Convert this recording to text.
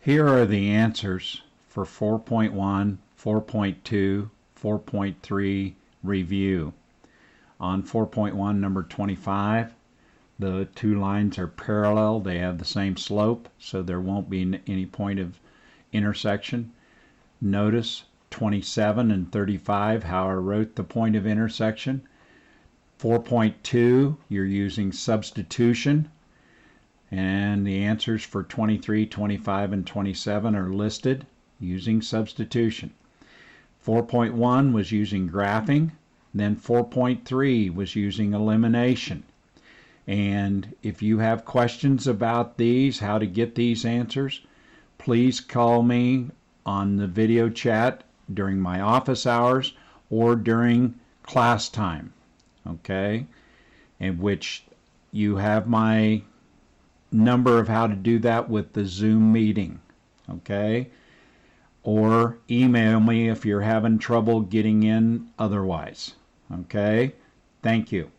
Here are the answers for 4.1, 4.2, 4.3 review. On 4.1, number 25, the two lines are parallel. They have the same slope, so there won't be any point of intersection. Notice 27 and 35, how I wrote the point of intersection. 4.2, you're using substitution. And the answers for 23, 25, and 27 are listed using substitution. 4.1 was using graphing. Then 4.3 was using elimination. And if you have questions about these, how to get these answers, please call me on the video chat during my office hours or during class time. Okay? In which you have my number of how to do that with the Zoom meeting. Okay? Or email me if you're having trouble getting in otherwise. Okay? Thank you.